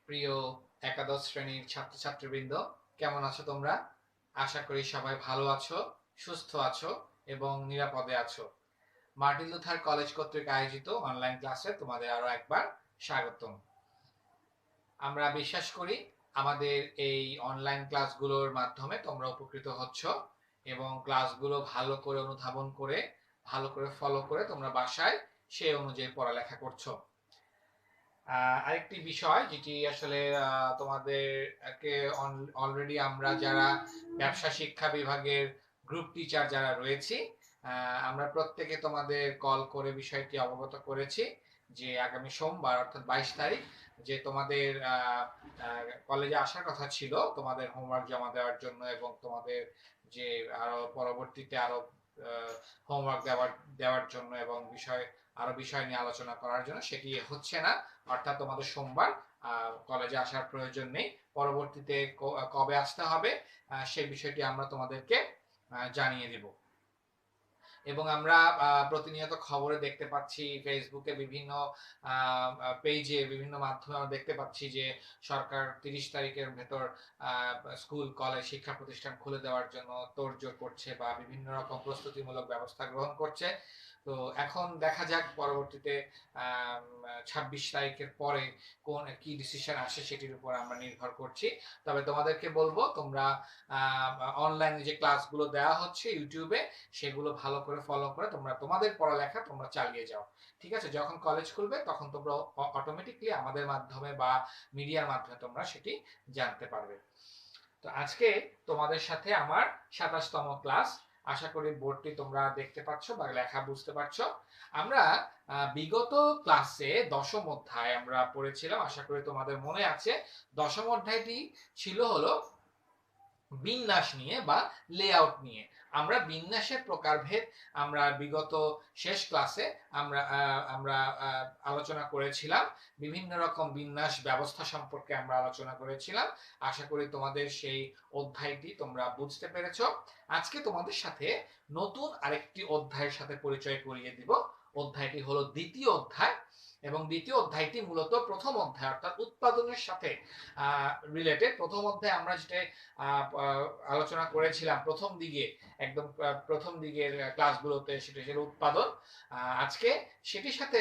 প্রিয় একাদশ শ্রেণীর ছাত্রছাত্রীবৃন্দ, কেমন আছো তোমরা? আশা করি সবাই ভালো আছো, সুস্থ আছো এবং নিরাপদে আছো। মার্টিন লুথার কলেজ কর্তৃক আয়োজিত অনলাইন ক্লাসে তোমাদের আরো একবার স্বাগতম। আমরা বিশ্বাস করি আমাদের এই অনলাইন ক্লাসগুলোর মাধ্যমে তোমরা উপকৃত হচ্ছ এবং ক্লাসগুলো ভালো করে অনুধাবন করে ভালো করে ফলো করে তোমরা বাসায় সেই অনুযায়ী পড়ালেখা করছো। আরেকটি বিষয় যেটি আসলে তোমাদেরকে অলরেডি আমরা যারা ব্যবসা শিক্ষা বিভাগের গ্রুপ টিচার যারা রয়েছি, আমরা প্রত্যেকে তোমাদের কল করে বিষয়টি অবগত করেছি যে আগামী সোমবার অর্থাৎ 22 তারিখ যে তোমাদের কলেজে আসার কথা ছিল তোমাদের হোমওয়ার্ক জমা দেওয়ার জন্য এবং তোমাদের যে আরো পরবর্তীতে আরো হোমওয়ার্ক দেওয়ার জন্য এবং আরো বিষয় নিয়ে আলোচনা করার জন্য, সেটি হচ্ছে না। অর্থাৎ তোমাদের সোমবার কলেজে আসার প্রয়োজন নেই। পরবর্তীতে কবে আসতে হবে সেই বিষয়টি আমরা তোমাদেরকে জানিয়ে দিব। এবং আমরা প্রতিনিয়ত খবরে দেখতে পাচ্ছি, ফেসবুকে বিভিন্ন পেজে বিভিন্ন মাধ্যমে আমরা দেখতে পাচ্ছি যে সরকার 30 তারিখের ভেতর স্কুল কলেজ শিক্ষা প্রতিষ্ঠান খুলে দেওয়ার জন্য তোড়জোড় করছে বা বিভিন্ন রকম প্রস্তুতিমূলক ব্যবস্থা গ্রহণ করছে। তো এখন দেখা যাক পরবর্তীতে 26 তারিখের পরে কি ডিসিশন আসে সেটির উপর আমরা নির্ভর করছি। তবে তোমাদেরকে বলবো তোমরা অনলাইনে যে ক্লাসগুলো দেওয়া হচ্ছে ইউটিউবে সেগুলো ভালো করে ফলো করে তোমরা তোমাদের পড়ালেখা তোমরা চালিয়ে যাও। ঠিক আছে? যখন কলেজ খুলবে তখন তোমরা অটোমেটিকলি আমাদের মাধ্যমে বা মিডিয়ার মাধ্যমে তোমরা সেটি জানতে পারবে। তো আজকে তোমাদের সাথে আমার 27তম ক্লাস। আশা করি বোর্ডটি তোমরা দেখতে পাচ্ছ বা লেখা বুঝতে পারছো। আমরা বিগত ক্লাসে 10ম অধ্যায় আমরা পড়েছিলাম, আশা করি তোমাদের মনে আছে। 10ম অধ্যায়টি ছিল হলো বিন্যাস নিয়ে বা লেআউট নিয়ে। আমরা বিন্যাসের প্রকারভেদ আমরা বিগত শেষ ক্লাসে আমরা আলোচনা করেছিলাম। বিভিন্ন রকম বিন্যাস ব্যবস্থা সম্পর্কে আমরা আলোচনা করেছিলাম। আশা করি তোমাদের সেই অধ্যায়টি তোমরা বুঝতে পেরেছো। আজকে তোমাদের সাথে নতুন আরেকটি অধ্যায়ের সাথে পরিচয় করিয়ে দিব। অধ্যায়টি হলো দ্বিতীয় অধ্যায় এবং দ্বিতীয় অধ্যায়টি মূলত প্রথম অধ্যায় অর্থাৎ উৎপাদনের সাথে রিলেটেড। প্রথম অধ্যায়ে আমরা যেটা আলোচনা করেছিলাম প্রথম দিকের ক্লাসগুলোতে, সেটা ছিল উৎপাদন। আজকে সেটির সাথে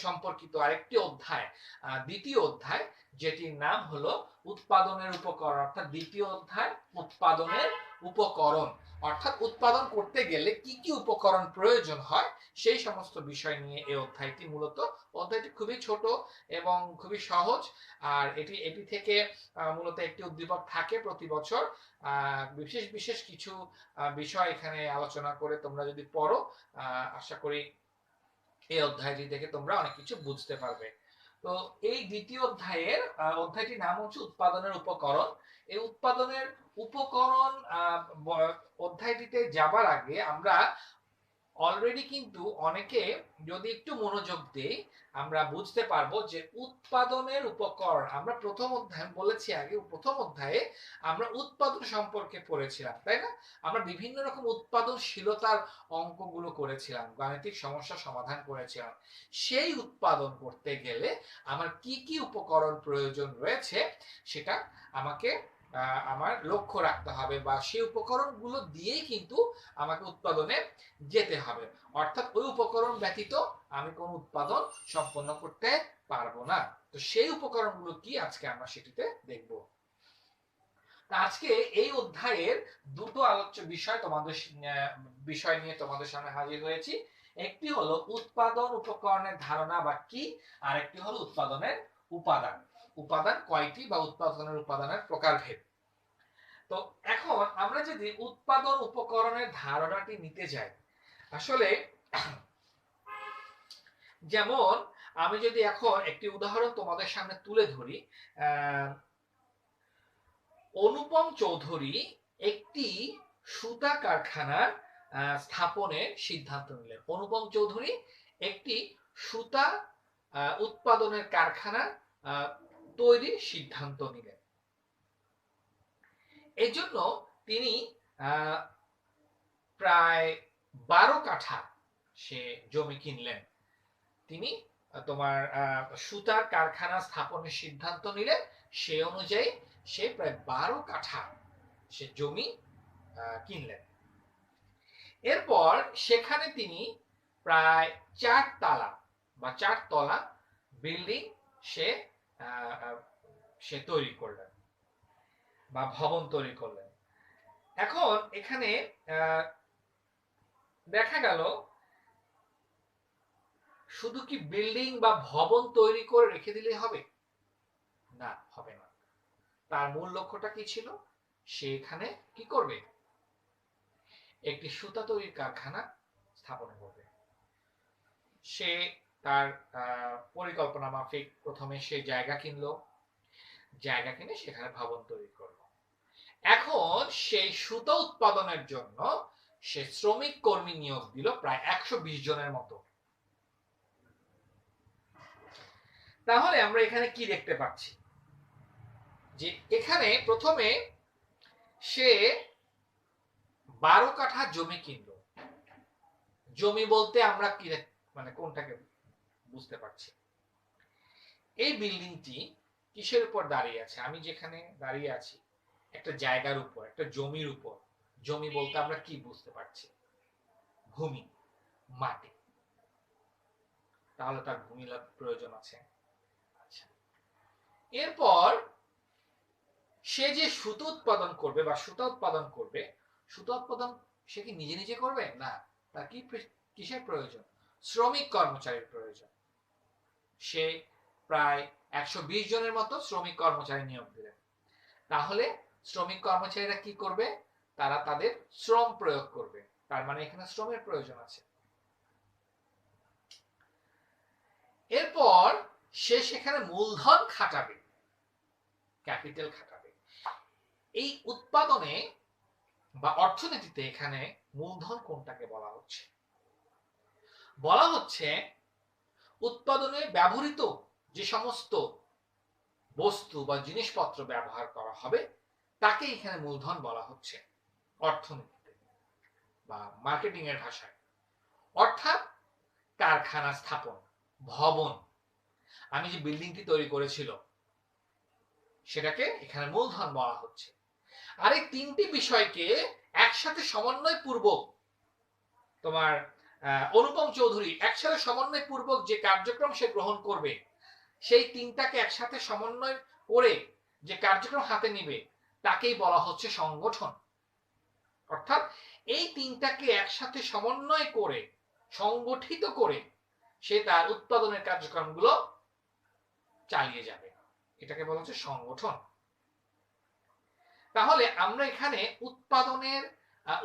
সম্পর্কিত আরেকটি অধ্যায়, দ্বিতীয় অধ্যায়, যেটির নাম হলো উৎপাদনের উপকরণ। অর্থাৎ দ্বিতীয় অধ্যায় উৎপাদনের উপকরণ, অর্থাৎ উৎপাদন করতে গেলে কি কি উপকরণ প্রয়োজন হয় সেই সমস্ত বিষয় নিয়ে এই অধ্যায়টি মূলত। অধ্যায়টি খুবই ছোট এবং খুবই সহজ। আর এটি থেকে মূলত একটি উদ্দীপক থাকে প্রতি বছর। বিশেষ বিশেষ কিছু বিষয় এখানে আলোচনা করে তোমরা যদি পড়ো, আশা করি এই অধ্যায়টি থেকে তোমরা অনেক কিছু বুঝতে পারবে। তো এই দ্বিতীয় অধ্যায়টির নাম হচ্ছে উৎপাদনের উপকরণ। এই উৎপাদনের উপকরণ অধ্যায়টিতে যাবার আগে আমরা অলরেডি কিন্তু অনেকে যদি একটু মনোযোগ দেই আমরা বুঝতে পারবো যে উৎপাদনের উপকরণ আমরা প্রথম অধ্যায় বলেছি। আগে প্রথম অধ্যায়ে আমরা উৎপাদন সম্পর্কে পড়েছিলাম, তাই না? আমরা বিভিন্ন রকম উৎপাদনশীলতার অঙ্কগুলো করেছিলাম, গাণিতিক সমস্যা সমাধান করেছিলাম। সেই উৎপাদন করতে গেলে আমার কি কি উপকরণ প্রয়োজন রয়েছে সেটা আমাকে আমার লক্ষ্য রাখতে হবে বা সেই উপকরণগুলো দিয়েই কিন্তু আমাকে উৎপাদনে যেতে হবে। অর্থাৎ ওই উপকরণ ব্যতীত আমি কোনো উৎপাদন সম্পন্ন করতে পারবো না। তো সেই উপকরণগুলো কি আজকে আমরা সেটিতে দেখব। আজকে এই অধ্যায়ের দুটো আলোচ্য বিষয় নিয়ে তোমাদের সামনে হাজির হয়েছি। একটি হলো উৎপাদন উপকরণের ধারণা বা কি, আর একটি হলো উৎপাদনের উপাদান। উপাদান কয়টি বা উৎপাদনের উপাদানের প্রকারভেদ। তো এখন আমরা যদি উৎপাদন উপকরণের ধারণাটি নিতে যাই, আসলে যেমন আমি যদি এখন একটি উদাহরণ তোমাদের সামনে তুলে ধরি। অনুপম চৌধুরী একটি সুতা কারখানার স্থাপনের সিদ্ধান্ত নিলেন। অনুপম চৌধুরী একটি সুতা উৎপাদনের কারখানা তৈরির সিদ্ধান্ত নিলেন। এজন্য তিনি প্রায় 12 কাঠা সে জমি কিনলেন। তিনি তোমার সুতার কারখানা স্থাপনের সিদ্ধান্ত নিলে সে অনুযায়ী সে প্রায় 12 কাঠা সে জমি কিনলেন। এরপর সেখানে তিনি প্রায় 4 তালা বা 4 তলা বিল্ডিং সে সে তৈরি করলেন বা ভবন তৈরি করলেন। এখন এখানে দেখা গেল শুধু কি বিল্ডিং বা ভবন তৈরি করে রেখে দিলেই হবে? না, হবে না। তার মূল লক্ষ্যটা কি ছিল? সে এখানে কি করবে? একটি সুতা তৈরির কারখানা স্থাপন করবে। সে তার পরিকল্পনা মাফিক প্রথমে সে জায়গা কিনলো, জায়গা কিনে সেখানে ভবন তৈরি করলো। এখন সেই সুতা উৎপাদনের জন্য সে শ্রমিক কর্মী নিয়োগ দিল প্রায় 120 জনের মতো। তাহলে আমরা এখানে কি দেখতে পাচ্ছি? যে এখানে প্রথমে সে 12 কাঠা জমি কিনলো। জমি বলতে আমরা কি মানে কোনটাকে বুঝতে পারছি? এই বিল্ডিংটি কিসের উপর দাঁড়িয়ে আছে? আমি যেখানে দাঁড়িয়ে আছি একটা জায়গার উপর, একটা জমির উপর। জমি বলতে আমরা কি বুঝতে পারছি? ভূমি, মাটি। তাহলে তার ভূমি প্রয়োজন আছে। আচ্ছা, এরপর সে যে সুতো উৎপাদন করবে বা সুতা উৎপাদন করবে, সুতা উৎপাদন সে কি নিজে নিজে করবে? না, তার কি কিসের প্রয়োজন? শ্রমিক কর্মচারীর প্রয়োজন। সে প্রায় 120 জনের মতো শ্রমিক কর্মচারী নিয়োগ দিলেন। তাহলে শ্রমিক কর্মচারীরা কি করবে? তারা তাদের শ্রম প্রয়োগ করবে। তার মানে এখানে শ্রমের প্রয়োজন আছে। এরপর সে সেখানে মূলধন খাটাবে, ক্যাপিটাল খাটাবে। এই উৎপাদনে বা অর্থনীতিতে এখানে মূলধন কোনটাকে বলা হচ্ছে? বলা হচ্ছে উৎপাদনে ব্যবহৃত যে সমস্ত বস্তু বা জিনিসপত্র ব্যবহার করা হবে তাকে এখানে মূলধন বলা হচ্ছে অর্থনীতিতে বা মার্কেটিং এর ভাষায়। অর্থাৎ কারখানা স্থাপন, ভবন, আমি যে বিল্ডিংটি তৈরি করেছিল সেটাকে এখানে মূলধন বলা হচ্ছে। আর এই তিনটি বিষয়কে একসাথে সমন্বয় পূর্বক তোমার অনুপম চৌধুরী একসাথে সমন্বয় পূর্বক যে কার্যক্রম সে গ্রহণ করবে, সেই তিনটাকে একসাথে সমন্বয় করে যে কার্যক্রম হাতে নিবে তাকেই বলা হচ্ছে সংগঠন। অর্থাৎ এই তিনটাকে একসাথে সমন্বয় করে সংগঠিত করে সে তার উৎপাদনের কার্যক্রমগুলো চালিয়ে যাবে, এটাকে বলা হচ্ছে সংগঠন। তাহলে আমরা এখানে উৎপাদনের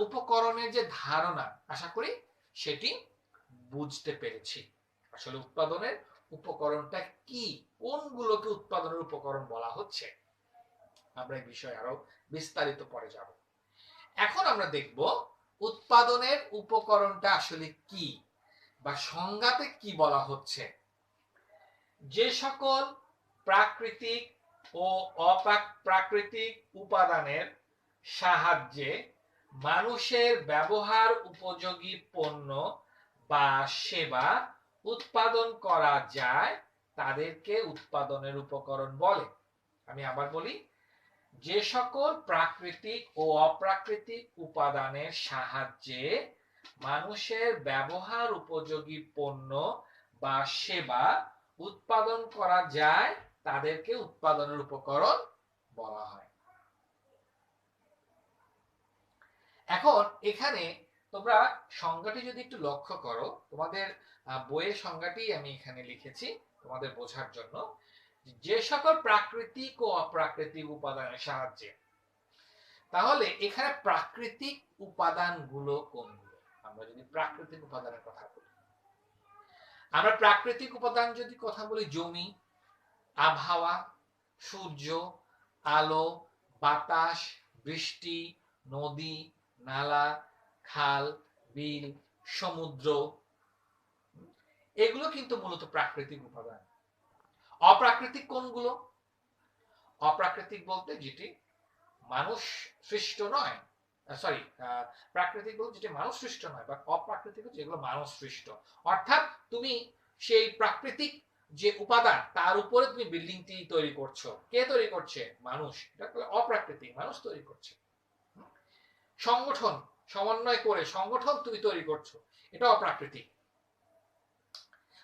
উপকরণের যে ধারণা আশা করি সেটি বুঝতে পেরেছি। আসলে উৎপাদনের উপকরণটা কি, কোনগুলোকে উৎপাদনের উপকরণ বলা হচ্ছে, আমরা এই বিষয়ে আরো বিস্তারিত পরে যাব। এখন আমরা দেখব উৎপাদনের উপকরণটা আসলে কি বা সংজ্ঞাতে কি বলা হচ্ছে। যে সকল প্রাকৃতিক ও অপ্রাকৃতিক উপাদানের সাহায্যে মানুষের ব্যবহার উপযোগী পণ্য বা সেবা উৎপাদন করা যায় তাদেরকে উৎপাদনের উপকরণ বলে। আমি আবার বলি, যে সকল প্রাকৃতিক ও অপ্রাকৃতিক উপাদানের সাহায্যে মানুষের ব্যবহার উপযোগী পণ্য বা সেবা উৎপাদন করা যায় তাদেরকে উৎপাদনের উপকরণ বলা হয়। এখন এখানে তোমরা সংজ্ঞাটি যদি একটু লক্ষ্য করো, তোমাদের বইয়ের সংজ্ঞাটি আমি এখানে লিখেছি তোমাদের বোঝার জন্য। যে সকল প্রাকৃতিক ও অপ্রাকৃতিক উপাদানের সাহায্যে, তাহলে এখানে প্রাকৃতিক উপাদানগুলো কোনগুলো? আমরা যদি প্রাকৃতিক উপাদানের কথা বলি, আমরা প্রাকৃতিক উপাদান যদি কথা বলি, জমি, আবহাওয়া, সূর্য, আলো, বাতাস, বৃষ্টি, নদী, নালা, খাল, বিল, সমুদ্র, এগুলো কিন্তু মূলত প্রাকৃতিক উপাদান। অপ্রাকৃতিক কোনগুলো? অপ্রাকৃতিক বলতে যেটি মানুষ সৃষ্ট নয়, সরি, প্রাকৃতিক বলতে যেটি মানুষ সৃষ্ট নয়, বা অপ্রাকৃতিক যেগুলো মানুষ সৃষ্ট। অর্থাৎ তুমি সেই প্রাকৃতিক যে উপাদান তার উপরে তুমি বিল্ডিংটি তৈরি করছো। কে তৈরি করছে? মানুষ। এটা অপ্রাকৃতিক, মানুষ তৈরি করছে। সংগঠন, সমন্বয় করে সংগঠন তুমি তৈরি করছো, এটা অপ্রাকৃতিক।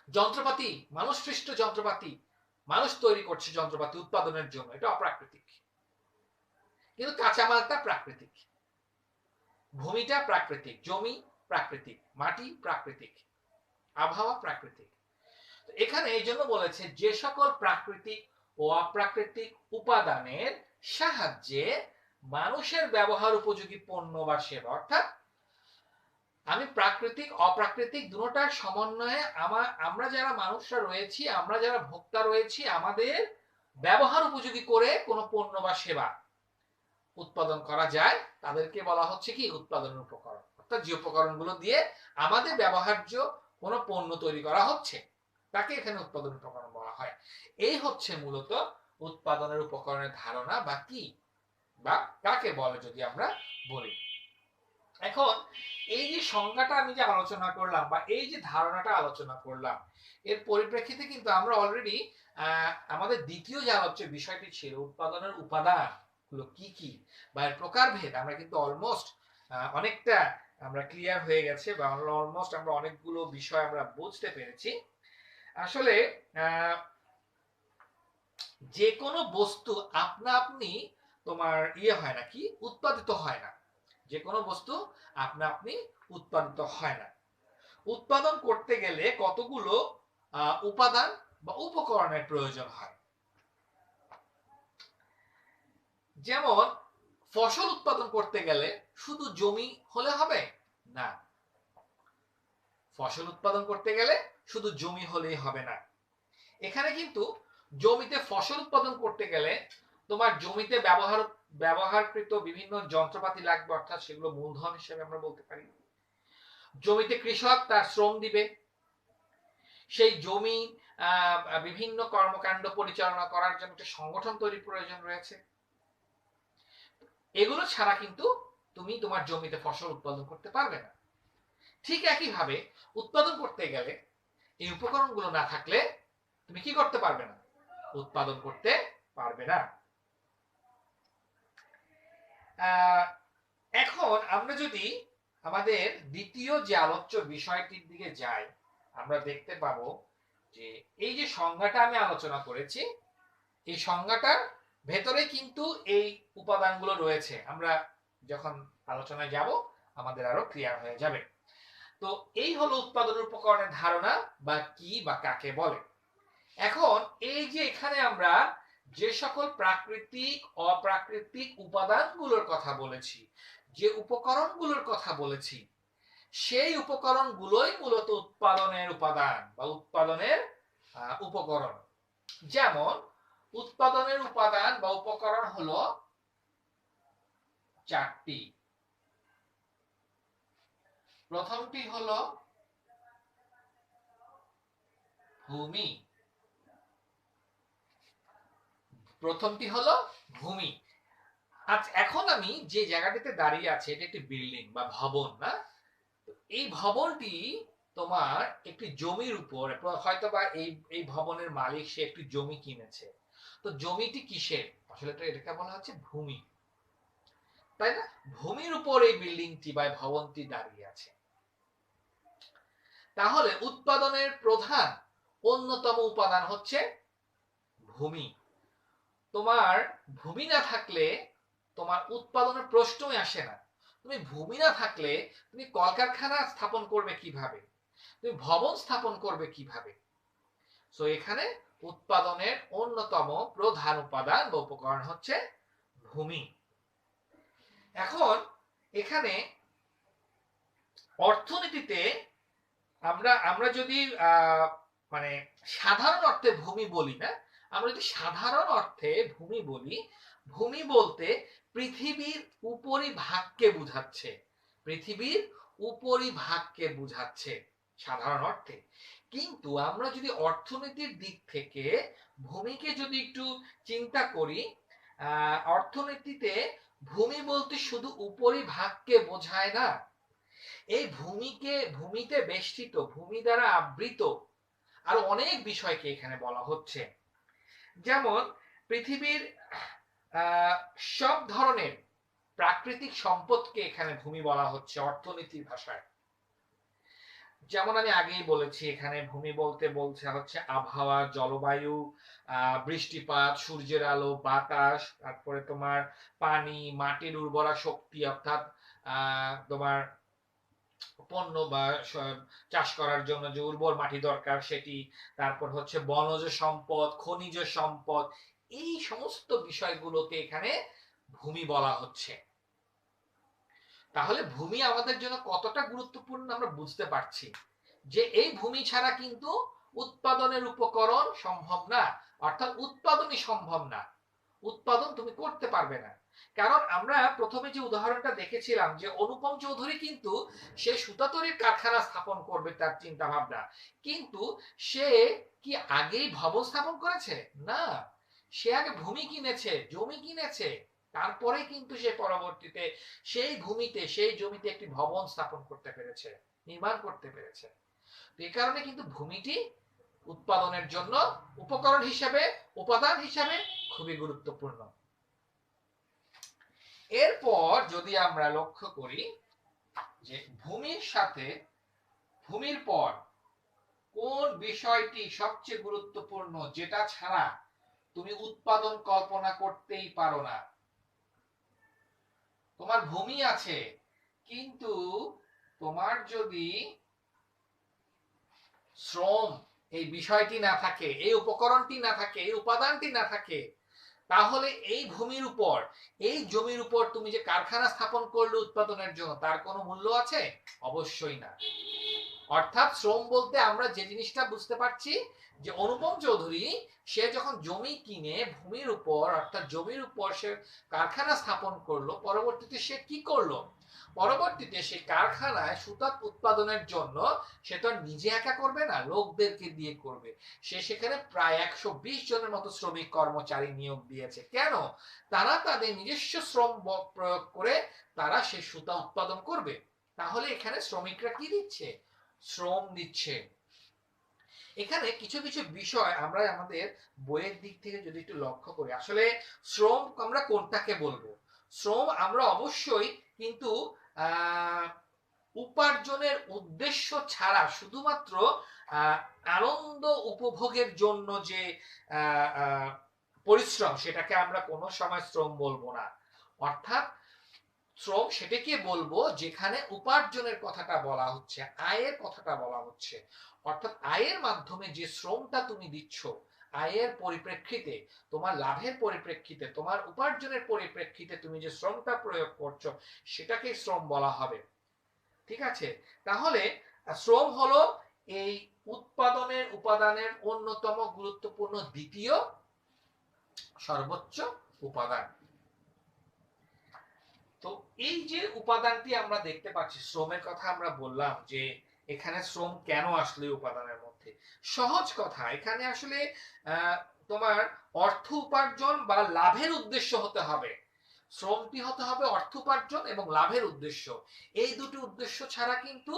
যন্ত্রপাতি, মানুষ সৃষ্ট যন্ত্রপাতি, মানুষ তৈরি করছে যন্ত্রপাতি উৎপাদনের জন্য, এটা অপ্রাকৃতিক। কিন্তু কাঁচামালটা প্রাকৃতিক। ভূমিটা প্রাকৃতিক, জমি প্রাকৃতিক, মাটি প্রাকৃতিক, আবহাওয়া প্রাকৃতিক। এখানে এই জন্য বলেছে যে সকল প্রাকৃতিক ও অপ্রাকৃতিক উপাদানের সাহায্যে মানুষের ব্যবহার উপযোগী পণ্য বা সেবা, অর্থাৎ আমি প্রাকৃতিক অপ্রাকৃতিক দুটোটার সমন্বয়ে আমরা যারা মানুষরা রয়েছি, আমরা যারা ভোক্তা রয়েছি, আমাদের ব্যবহার উপযোগী করে কোনো পণ্য বা সেবা উৎপাদন করা যায়, তাদেরকে বলা হচ্ছে কি উৎপাদনের উপকরণ। অর্থাৎ যে উপকরণগুলো দিয়ে আমাদের ব্যবহার্য কোনো পণ্য তৈরি করা হচ্ছে তাকে এখানে উৎপাদন উপকরণ বলা হয়। এই হচ্ছে মূলত উৎপাদনের উপকরণের ধারণা বা কি বা কাকে বলে যদি আমরা বলি। এখন এই যে সংজ্ঞাটা আমি যে আলোচনা করলাম বা এই যে ধারণাটা আলোচনা করলাম, এর পরিপ্রেক্ষিতে কিন্তু আমরা অলরেডি আমাদের দ্বিতীয় যে আলোচ্য বিষয়টি ছিল উৎপাদনের উপাদান গুলো কি কি বা এর প্রকারভেদ, আমরা কিন্তু অলমোস্ট অনেকটা আমরা ক্লিয়ার হয়ে গেছে বা অলমোস্ট আমরা অনেকগুলো বিষয় আমরা বুঝতে পেরেছি। আসলে যে কোনো বস্তু আপনা আপনি তোমার হয় না, কি উৎপাদিত হয় না। যে কোনো বস্তু আপনা আপনি উৎপাদিত হয় না। উৎপাদন করতে গেলে কতগুলো উপাদান বা উপকরণের প্রয়োজন হয়। যেমন ফসল উৎপাদন করতে গেলে শুধু জমি হলে হবে না। ফসল উৎপাদন করতে গেলে শুধু জমি হলেই হবে না। এখানে কিন্তু জমিতে ফসল উৎপাদন করতে গেলে তোমার জমিতে ব্যবহারকৃত বিভিন্ন যন্ত্রপাতি লাগবে, অর্থাৎ সেগুলো মূলধন হিসেবে আমরা বলতে পারি। জমিতে কৃষক তার শ্রম দিবে, সেই জমি বিভিন্ন কর্মকাণ্ড পরিচালনা করার জন্য একটা সংগঠন তৈরির প্রয়োজন রয়েছে। এগুলো ছাড়া কিন্তু তুমি তোমার জমিতে ফসল উৎপাদন করতে পারবে না। ঠিক একইভাবে উৎপাদন করতে গেলে এই উপকরণগুলো না থাকলে তুমি কি করতে পারবে না? উৎপাদন করতে পারবে না। এখন আমরা যদি আমাদের দ্বিতীয় যে আলোচ্য বিষয়টির দিকে যাই, আমরা দেখতে পাবো যে এই যে সংজ্ঞাটা আমি আলোচনা করেছি, এই সংজ্ঞাটার ভেতরে কিন্তু এই উপাদানগুলো রয়েছে। আমরা যখন আলোচনায় যাব আমাদের আরো ক্লিয়ার হয়ে যাবে। তো এই হলো উৎপাদন উপকরণের ধারণা বা কি বা কাকে বলে। এখন এই যে এখানে আমরা যে সকল প্রাকৃতিক অপ্রাকৃতিক উপাদানগুলোর কথা বলেছি, যে উপকরণগুলোর কথা বলেছি, সেই উপকরণগুলোই মূলত উৎপাদনের উপাদান বা উৎপাদনের উপকরণ। যেমন উৎপাদনের উপাদান বা উপকরণ হলো চারটি। প্রথমটি হলো ভূমি। আচ্ছা, এখন আমি যে জায়গাটিতে দাঁড়িয়ে আছি এটা একটি বিল্ডিং বা ভবন, না? এই ভবনটি তোমার একটি জমির উপর, হয়তো বা এই ভবনের মালিক সে একটি জমি কিনেছে। তো জমিটি কিসের? আসলে এটাকে বলা হচ্ছে ভূমি, তাই না? ভূমির উপর এই বিল্ডিংটি বা ভবনটি দাঁড়িয়ে আছে। তাহলে উৎপাদনের প্রধান অন্যতম উপাদান হচ্ছে ভূমি। তোমার ভূমি না থাকলে তোমার উৎপাদনের প্রশ্নই আসে না। তুমি ভূমি না থাকলে তুমি কলকারখানা স্থাপন করবে কিভাবে? তুমি ভবন স্থাপন করবে কিভাবে? সো এখানে উৎপাদনের অন্যতম প্রধান উপাদান বা উপকরণ হচ্ছে ভূমি। এখন এখানে অর্থনীতিতে আমরা যদি মানে সাধারণ অর্থে ভূমি বলি না, আমরা যদি সাধারণ অর্থে ভূমি বলি, ভূমি বলতে পৃথিবীর উপরিভাগকে বোঝাচ্ছে। পৃথিবীর উপরিভাগকে বোঝাচ্ছে সাধারণ অর্থে। কিন্তু আমরা যদি অর্থনীতির দিক থেকে ভূমিকে যদি একটু চিন্তা করি, অর্থনীতিতে ভূমি বলতে শুধু উপরিভাগকে বোঝায় না। এই ভূমিতে বেষ্টিত, ভূমি দ্বারা আবৃত আর অনেক বিষয়কে এখানে বলা হচ্ছে। যেমন পৃথিবীর সব ধরনের প্রাকৃতিক সম্পদকে এখানে ভূমি বলা হচ্ছে অর্থনীতির ভাষায়। যেমন আমি আগেই বলেছি, এখানে ভূমি বলতে বলছে হচ্ছে আবহাওয়া, জলবায়ু, বৃষ্টিপাত, সূর্যের আলো, বাতাস, তারপরে তোমার পানি, মাটির উর্বরা শক্তি অর্থাৎ তোমার পণ্য বা চাষ করার জন্য যে উর্বর মাটি দরকার সেটি, তারপর হচ্ছে বনজ সম্পদ, খনিজ সম্পদ, এই সমস্ত বিষয়গুলোকে এখানে ভূমি বলা হচ্ছে। তাহলে ভূমি আমাদের জন্য কতটা গুরুত্বপূর্ণ আমরা বুঝতে পারছি যে এই ভূমি ছাড়া কিন্তু উৎপাদনের উপকরণ সম্ভব না, অর্থাৎ উৎপাদনই সম্ভব না, উৎপাদন তুমি করতে পারবে না। কারণ আমরা প্রথমে যে উদাহরণটা দেখেছিলাম যে অনুপম চৌধুরী কিন্তু সে সুতা তৈরির কারখানা স্থাপন করবে তার চিন্তা ভাবনা, কিন্তু সে কি আগেই ভবন স্থাপন করেছে? না, সে আগে ভূমি কিনেছে, জমি কিনেছে, তারপরে কিন্তু সে পরবর্তীতে সেই ভূমিতে সেই জমিতে একটি ভবন স্থাপন করতে পেরেছে, নির্মাণ করতে পেরেছে। এই কারণে কিন্তু ভূমিটি উৎপাদনের জন্য উপকরণ হিসাবে, উপাদান হিসাবে খুবই গুরুত্বপূর্ণ। এরপর যদি আমরা লক্ষ্য করি যে ভূমির সাথে ভূমির পর কোন বিষয়টি সবচেয়ে গুরুত্বপূর্ণ যেটা ছাড়া তুমি উৎপাদন কল্পনা করতেই পারো না। তোমার ভূমি আছে, কিন্তু তোমার যদি শ্রম এই বিষয়টি না থাকে, এই উপকরণটি না থাকে, এই উপাদানটি না থাকে, তাহলে এই ভূমির উপর, এই জমির উপর তুমি যে কারখানা স্থাপন করলে উৎপাদনের জন্য, তার কোনো মূল্য আছে? অবশ্যই না। অর্থাৎ শ্রম বলতে আমরা যে জিনিসটা বুঝতে পারছি যে অনুপম চৌধুরী সে যখন জমি কিনে ভূমির উপর অর্থাৎ জমির উপর সে কারখানা স্থাপন করলো, পরবর্তীতে সে কি করলো? পরবর্তীতে সে কারখানায় সুতা উৎপাদনের জন্য সে তো নিজে একা করবে না, লোকদেরকে দিয়ে করবে। সে সেখানে প্রায় 120 জনের মতো শ্রমিক কর্মচারী নিয়োগ দিয়েছে। কেন? তারা তাদের নিজস্ব শ্রম প্রয়োগ করে তারা সে সুতা উৎপাদন করবে। তাহলে এখানে শ্রমিকরা কি দিচ্ছে? শ্রম দিচ্ছে। এখানে কিছু কিছু বিষয় আমরা আমাদের বইয়ের দিক থেকে যদি একটু লক্ষ্য করি, আসলে শ্রম আমরা কোনটাকে বলবো? শ্রম আমরা অবশ্যই কিন্তু উপার্জনের উদ্দেশ্য ছাড়া শুধুমাত্র আনন্দ উপভোগের জন্য যে পরিশ্রম, সেটাকে আমরা কোনো সময় শ্রম বলবো না। অর্থাৎ শ্রম সেটাকে বলবো যেখানে উপার্জনের কথাটা বলা হচ্ছে, আয়ের কথাটা বলা হচ্ছে। অর্থাৎ আয়ের মাধ্যমে যে শ্রমটা তুমি দিচ্ছ, আয়ের পরিপ্রেক্ষিতে, তোমার লাভের পরিপ্রেক্ষিতে, তোমার উপার্জনের পরিপ্রেক্ষিতে তুমি যে শ্রমটা প্রয়োগ করছো, সেটাকে শ্রম বলা হবে। ঠিক আছে? তাহলে শ্রম হলো এই উৎপাদনের উপাদানের অন্যতম গুরুত্বপূর্ণ দ্বিতীয় সর্বোচ্চ উপাদান। তো এই যে উপাদানটি আমরা দেখতে পাচ্ছি, শ্রমের কথা আমরা বললাম যে এখানে শ্রম কেন আসলে উপাদানের মধ্যে? সহজ কথা, এখানে আসলে তোমার অর্থ উপার্জন বা লাভের উদ্দেশ্য হতে হবে। শ্রমটি হতে হবে অর্থ উপার্জন এবং লাভের উদ্দেশ্য। এই দুটি উদ্দেশ্য ছাড়া কিন্তু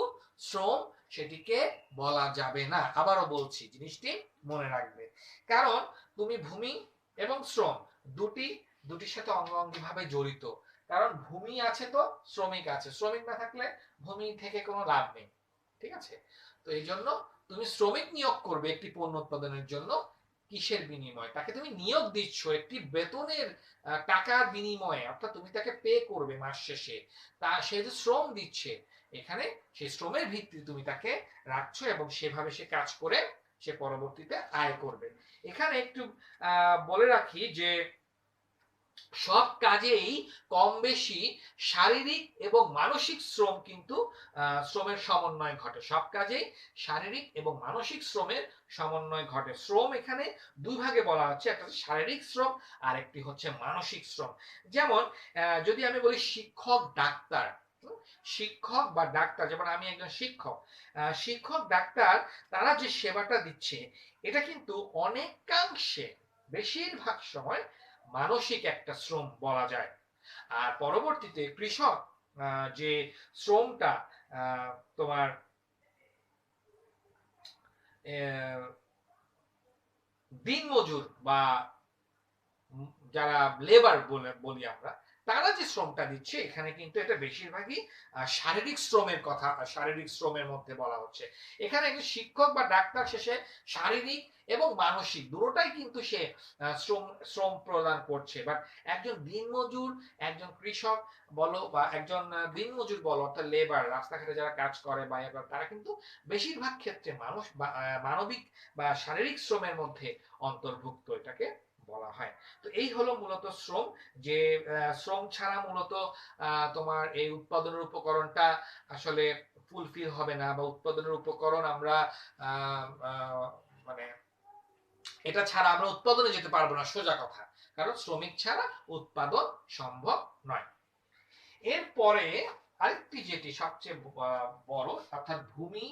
শ্রম সেটিকে বলা যাবে না। আবারও বলছি, জিনিসটি মনে রাখবে। কারণ তুমি ভূমি এবং শ্রম দুটির সাথে অঙ্গাঙ্গি ভাবে জড়িত। কারণ ভূমি আছে তো শ্রমিক আছে, শ্রমিক না থাকলে ভূমি থেকে কোনো লাভ নেই। ঠিক আছে? তো এই জন্য তুমি শ্রমিক নিয়োগ করবে একটি পণ্য উৎপাদনের জন্য, কিসের বিনিময়ে? তাকে তুমি নিয়োগ দিচ্ছ একটি বেতনের টাকার বিনিময়ে, অর্থাৎ তুমি তাকে পে করবে মাস শেষে। তা সে যে শ্রম দিচ্ছে, এখানে সেই শ্রমের ভিত্তিতে তুমি তাকে রাখছো এবং সেভাবে সে কাজ করে সে পরবর্তীতে আয় করবে। এখানে একটু বলে রাখি যে সব কাজেই কম বেশি শারীরিক এবং মানসিক শ্রম কিন্তু শ্রমের সমন্বয় ঘটে। সব কাজেই শারীরিক এবং মানসিক শ্রমের সমন্বয় ঘটে। শ্রম এখানে দুই ভাগে বলা হচ্ছে, একটা হচ্ছে শারীরিক শ্রম আর একটি হচ্ছে মানসিক শ্রম। যেমন যদি আমি বলি শিক্ষক, ডাক্তার, শিক্ষক বা ডাক্তার, যেমন আমি একজন শিক্ষক, শিক্ষক ডাক্তার তারা যে সেবাটা দিচ্ছে, এটা কিন্তু অনেকাংশে, বেশিরভাগ সময় মানসিক একটা শ্রম বলা যায়। আর পরবর্তীতে কৃষক যে শ্রমটা তোমার দিনমজুর বা যারা লেবার বলি আমরা, তারা যে শ্রমটা দিচ্ছে এখানে কিন্তু এটা বেশিরভাগই শারীরিক শ্রমের কথা, শারীরিক শ্রমের মধ্যে বলা হচ্ছে। এখানে একজন শিক্ষক বা ডাক্তার শেষে শারীরিক এবং মানসিক দুটোটাই কিন্তু সে শ্রম শ্রম প্রদান করছে। বাট একজন দিনমজুর, একজন কৃষক বলো বা একজন দিনমজুর বলো, অর্থাৎ লেবার, রাস্তাঘাটে যারা কাজ করে বা তারা কিন্তু বেশিরভাগ ক্ষেত্রে মানুষ বা মানবিক বা শারীরিক শ্রমের মধ্যে অন্তর্ভুক্ত এটাকে বলা হয়। তো এই হলো মূলত শ্রম, যে শ্রম ছাড়া মূলত তোমার এই উৎপাদনের উপকরণটা আসলে ফুলফিল হবে না, বা উৎপাদনের উপকরণ আমরা মানে এটা ছাড়া আমরা উৎপাদনে যেতে পারবো না, সোজা কথা, কারণ শ্রমিক ছাড়া উৎপাদন সম্ভব নয়। এরপরে আরেকটি যেটি সবচেয়ে বড়, অর্থাৎ ভূমি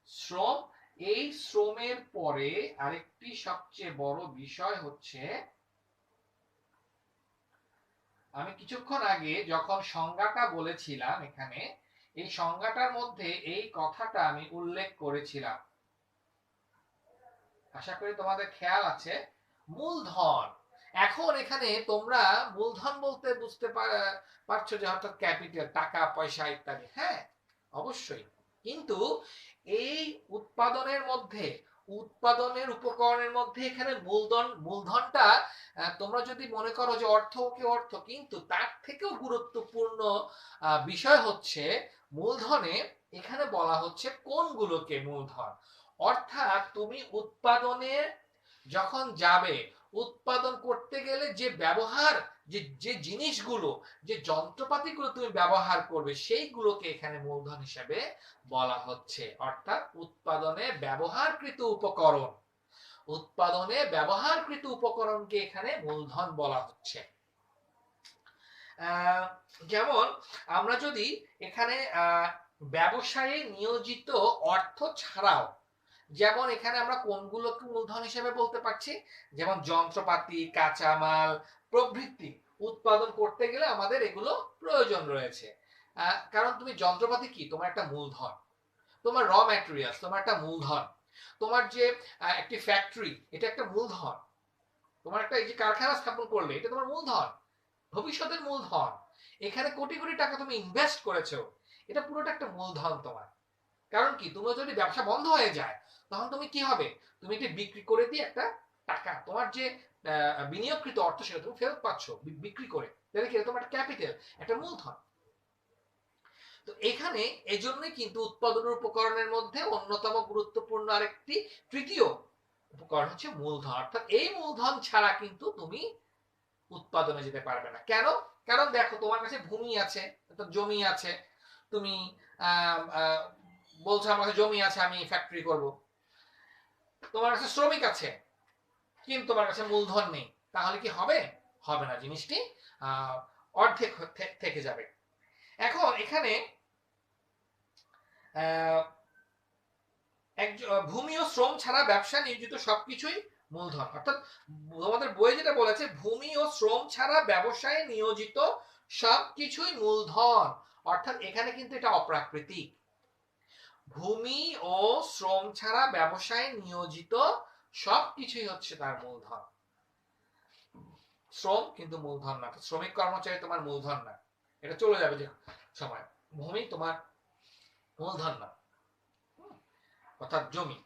শ্রম, এই শ্রমের পরে আরেকটি সবচেয়ে বড় বিষয় হচ্ছে, আমি কিছুক্ষণ আগে যখন সংজ্ঞাটা বলেছিলাম এখানে, এই সংজ্ঞাটার মধ্যে এই কথাটা আমি উল্লেখ করেছিলাম, আশা করি তোমাদের খেয়াল আছে, মূলধন। এখন এখানে তোমরা মূলধন বলতে বুঝতে পারছো যে অর্থাৎ ক্যাপিটাল, টাকা পয়সা ইত্যাদি, হ্যাঁ অবশ্যই। কিন্তু এই উৎপাদনের মধ্যে, উৎপাদনের উপকরণের মধ্যে এখানে মূলধনটা তোমরা যদি মনে করো যে অর্থকে অর্থ, কিন্তু তার থেকেও গুরুত্বপূর্ণ বিষয় হচ্ছে মূলধনে এখানে বলা হচ্ছে কোনগুলোকে মূলধন। অর্থাৎ তুমি উৎপাদনে যখন যাবে, উৎপাদন করতে গেলে যে ব্যবহার, যে জিনিসগুলো, যে যন্ত্রপাতিগুলো তুমি ব্যবহার করবে, সেইগুলোকে এখানে মূলধন হিসেবে বলা হচ্ছে। অর্থাৎ উৎপাদনে ব্যবহারকৃত উপকরণ, উৎপাদনে ব্যবহারকৃত উপকরণকে এখানে মূলধন বলা হচ্ছে। যেমন আমরা যদি এখানে ব্যবসায়ে নিয়োজিত অর্থ ছাড়াও, যেমন এখানে আমরা কোনগুলোকে মূলধন হিসেবে বলতে পারছি, যেমন যন্ত্রপাতি, কাঁচামাল প্রভৃতি উৎপাদন করতে গেলে আমাদের এগুলো প্রয়োজন রয়েছে। কারণ তুমি যন্ত্রপাতি কি, তোমার একটা মূলধন, তোমার র ম্যাটেরিয়ালস তোমার একটা মূলধন, তোমার যে একটি ফ্যাক্টরি এটা একটা মূলধন, তোমার একটা এই যে কারখানা স্থাপন করলে এটা তোমার মূলধন, ভবিষ্যতের মূলধন। এখানে কোটি কোটি টাকা তুমি ইনভেস্ট করেছো, এটা পুরোটা একটা মূলধন তোমার। কারণ কি, তোমার যদি ব্যবসা বন্ধ হয়ে যায় তখন তুমি কি হবে, তুমি এটি বিক্রি করে দিয়ে একটা টাকা, তোমার যে বিনিয়োগকৃত অর্থ সেটা তুমি ফেরত পাচ্ছ বিক্রি করে, তাহলে কি তোমার একটা ক্যাপিটাল, একটা মূলধন। তো এখানে এজন্যই কিন্তু উৎপাদনের উপকরণের মধ্যে অন্যতম গুরুত্বপূর্ণ আরেকটি তৃতীয় উপকরণ হচ্ছে মূলধন। অর্থাৎ এই মূলধন ছাড়া কিন্তু তুমি উৎপাদনে যেতে পারবে না। কেন? কারণ দেখো তোমার কাছে ভূমি আছে, জমি আছে, তুমি বলছো আমার কাছে জমি আছে আমি ফ্যাক্টরি করব, তোমার কাছে শ্রমিক আছে কিন্তু তোমার কাছে মূলধন নেই, তাহলে কি হবে? হবে না, জিনিসটি অর্ধেক থেকে যাবে। এখন এখানে ভূমি ও শ্রম ছাড়া ব্যবসা নিয়োজিত সবকিছুই মূলধন। অর্থাৎ তোমাদের বই যেটা বলেছে, ভূমি ও শ্রম ছাড়া ব্যবসায় নিয়োজিত সবকিছুই মূলধন। অর্থাৎ এখানে কিন্তু এটা অপ্রাকৃতিক, ভূমি ও শ্রম ছাড়া ব্যবসায় নিয়োজিত সবকিছুই হচ্ছে তার মূলধন। শ্রম কিন্তু মূলধন না, শ্রমিক কর্মচারী তোমার মূলধন না, এটা চলে যাবে যে সময়। ভূমি তোমার মূলধন না, অর্থাৎ জমি,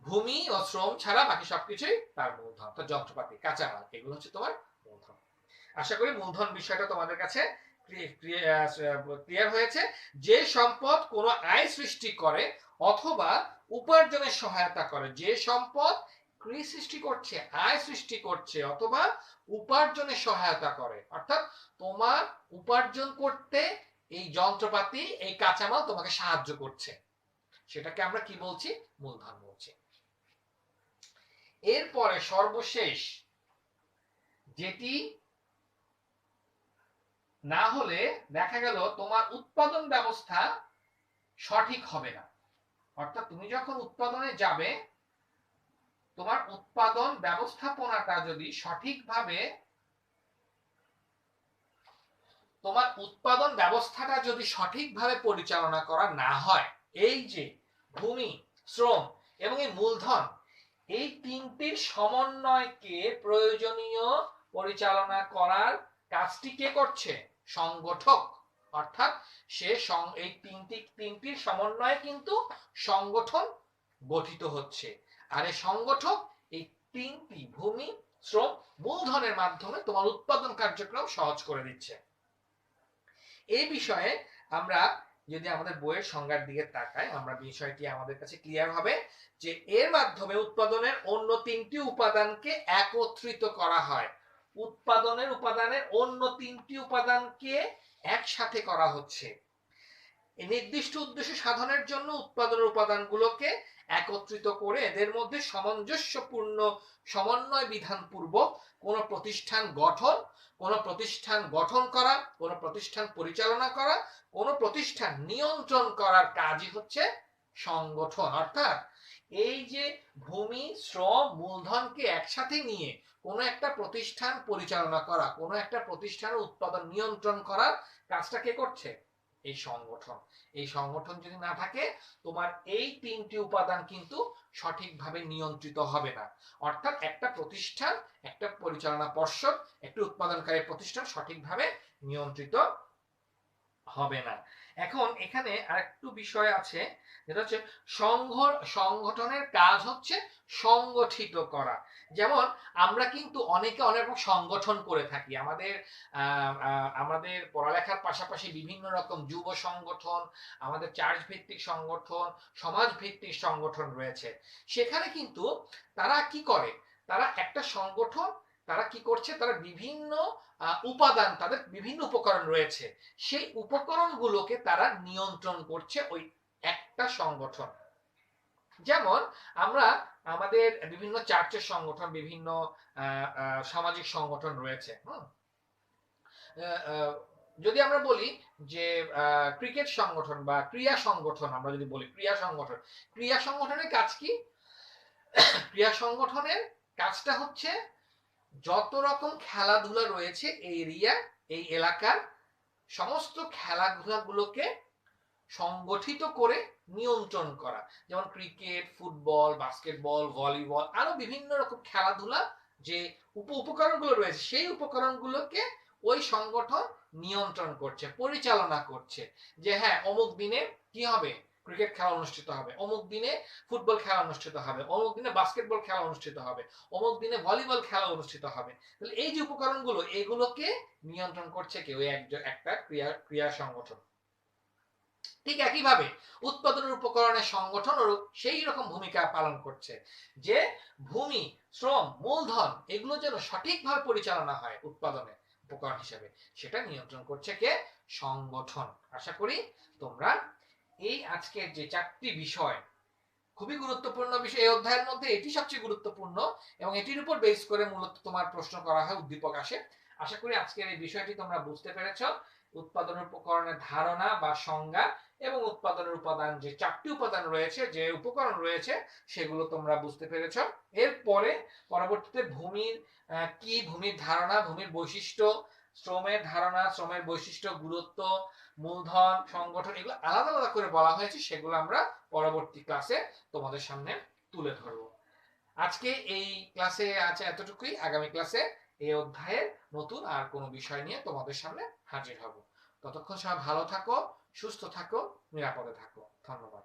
ভূমি ও শ্রম ছাড়া বাকি সবকিছুই তার মূলধন। অর্থাৎ যন্ত্রপাতি, কাঁচামাল, এগুলো হচ্ছে তোমার মূলধন। আশা করি মূলধন বিষয়টা তোমাদের কাছে ক্লিয়ার হয়েছে। যে সম্পদ কোনো আয় সৃষ্টি করে অথবা উপার্জনের সহায়তা করে, যে সম্পদ কি সৃষ্টি করছে, আয় সৃষ্টি করছে অথবা উপার্জনের সহায়তা করে, অর্থাৎ তোমার উপার্জন করতে এই যন্ত্রপাতি, এই কাঁচামাল তোমাকে সাহায্য করছে, সেটাকে আমরা কি বলছি? মূলধন বলছি। এরপরে সর্বশেষ যেটি না হলে দেখা গেল তোমার উৎপাদন ব্যবস্থা সঠিক হবে না। অর্থাৎ তুমি যখন উৎপাদনে যাবে, তোমার উৎপাদন ব্যবস্থাপনাটা যদি সঠিকভাবে, তোমার উৎপাদন ব্যবস্থাটা যদি সঠিকভাবে পরিচালনা করা না হয়, এই যে ভূমি, শ্রম, এবং এই মূলধন, এই তিনটির সমন্বয়কে প্রয়োজনীয় পরিচালনা করার কাজটি কে করছে? সংগঠক। অর্থাৎ সে এই তিনটির সমন্বয়ে কিন্তু সংগঠন গঠিত হচ্ছে। আর এই সংগঠক এই তিনটি ভূমি, শ্রম, মূলধনের মাধ্যমে তোমার উৎপাদন কার্যক্রম সহজ করে দিচ্ছে। এই বিষয়ে আমরা যদি আমাদের বইয়ের সংজ্ঞার দিকে তাকাই, আমরা বিষয়টি আমাদের কাছে ক্লিয়ার হবে যে এর মাধ্যমে উৎপাদনের অন্য তিনটি উপাদানকে একত্রিত করা হয়। উৎপাদনের উপাদানের অন্য তিনটি উপাদানকে একসাথে করা হচ্ছে। এই নির্দিষ্ট উদ্দেশ্য সাধনের জন্য উৎপাদনের উপাদানগুলোকে একত্রিত করে এদের মধ্যে সামঞ্জস্যপূর্ণ সমন্বয় বিধান পূর্বক কোন প্রতিষ্ঠান গঠন করা, কোন প্রতিষ্ঠান পরিচালনা করা, কোন প্রতিষ্ঠান নিয়ন্ত্রণ করার কাজই হচ্ছে সংগঠন। অর্থাৎ এই যে ভূমি, শ্রম, মূলধনকে একসাথে নিয়ে কোনো একটা প্রতিষ্ঠান পরিচালনা করা, কোনো একটা প্রতিষ্ঠানের উৎপাদন নিয়ন্ত্রণ করার কাজটা কে করছে? এই সংগঠন। এই সংগঠন যদি না থাকে, তোমার এই তিনটি উপাদান কিন্তু সঠিকভাবে নিয়ন্ত্রিত হবে না। অর্থাৎ একটা প্রতিষ্ঠান, একটা পরিচালনা পর্ষদ, একটা উৎপাদনকারী প্রতিষ্ঠান সঠিকভাবে নিয়ন্ত্রিত হবে না। এখন এখানে আরেকটু বিষয় আছে, যেটা হচ্ছে সংগঠনের কাজ হচ্ছে সংগঠিত করা। যেমন আমরা কিন্তু অনেকে অনেক রকম সংগঠন করে থাকি। আমাদের পড়ালেখার পাশাপাশি বিভিন্ন রকম যুব সংগঠন, আমাদের চার্চ ভিত্তিক সংগঠন, সমাজ ভিত্তিক সংগঠন রয়েছে। সেখানে কিন্তু তারা কি করে? তারা একটা সংগঠন, তারা কি করছে? তারা বিভিন্ন উপাদান, তাদের বিভিন্ন উপকরণ রয়েছে, সেই উপকরণগুলোকে তারা নিয়ন্ত্রণ করছে ওই একটা সংগঠন। যেমন আমরা আমাদের বিভিন্ন চার্চের সংগঠন, বিভিন্ন সামাজিক সংগঠন রয়েছে। যদি আমরা বলি যে ক্রিকেট সংগঠন বা ক্রীড়া সংগঠন, আমরা যদি বলি ক্রীড়া সংগঠনের কাজ কি? ক্রীড়া সংগঠনের কাজটা হচ্ছে যত রকম খেলাধুলা রয়েছে এই এলাকার সমস্ত খেলাধুলাগুলোকে সংগঠিত করে নিয়ন্ত্রণ করা। যেমন ক্রিকেট, ফুটবল, বাস্কেটবল, ভলিবল, আরো বিভিন্ন রকম খেলাধুলা যে উপকরণগুলো রয়েছে, সেই উপকরণগুলোকে ওই সংগঠন নিয়ন্ত্রণ করছে, পরিচালনা করছে। যে হ্যাঁ, অমুক দিনে কি হবে? ক্রিকেট খেলা অনুষ্ঠিত হবে, অমুক দিনে ফুটবল খেলা অনুষ্ঠিত হবে, অমুক দিনে বাস্কেটবল খেলা অনুষ্ঠিত হবে, অমুক দিনে ভলিবল খেলা অনুষ্ঠিত হবে। তাহলে এই যে উপকরণগুলো, এগুলোকে নিয়ন্ত্রণ করছে কেউ, একটা ক্রিয়া সংগঠন। ঠিক একইভাবে উৎপাদনের উপকরণের সংগঠন সেই রকম ভূমিকা পালন করছে, যে ভূমি, শ্রম, মূলধন এগুলো যেন সঠিকভাবে পরিচালনা হয় উৎপাদনের উপকরণ হিসেবে, সেটা নিয়ন্ত্রণ করছে কে? সংগঠন। আশা করি তোমরা এই আজকের যে চারটি বিষয়, খুবই গুরুত্বপূর্ণ বিষয়, এই অধ্যায়ের মধ্যে এটি সবচেয়ে গুরুত্বপূর্ণ এবং এটির উপর বেস করে মূলত তোমার প্রশ্ন করা হয়, উদ্দীপক আসে। আশা করি আজকের এই বিষয়টি তোমরা বুঝতে পেরেছ। উৎপাদনের উপকরণের ধারণা বা সংজ্ঞা এবং উৎপাদনের উপাদান, যে চারটি উপাদান রয়েছে, যে উপকরণ রয়েছে, সেগুলো তোমরা বুঝতে পেরেছ। এরপরে পরবর্তীতে ভূমির কি, ভূমির ধারণা, ভূমির বৈশিষ্ট্য, শ্রমের ধারণা, শ্রমের বৈশিষ্ট্য, গুরুত্ব, মূলধন, সংগঠন, এগুলো আলাদা আলাদা করে বলা হয়েছে, সেগুলো আমরা পরবর্তী ক্লাসে তোমাদের সামনে তুলে ধরবো। আজকে এই ক্লাসে আছে এতটুকুই। আগামী ক্লাসে এই অধ্যায়ের নতুন আর কোনো বিষয় নিয়ে তোমাদের সামনে হাজির হব। ততক্ষণ সবাই ভালো থাকো, সুস্থ থাকো, নিরাপদে থাকো। ধন্যবাদ।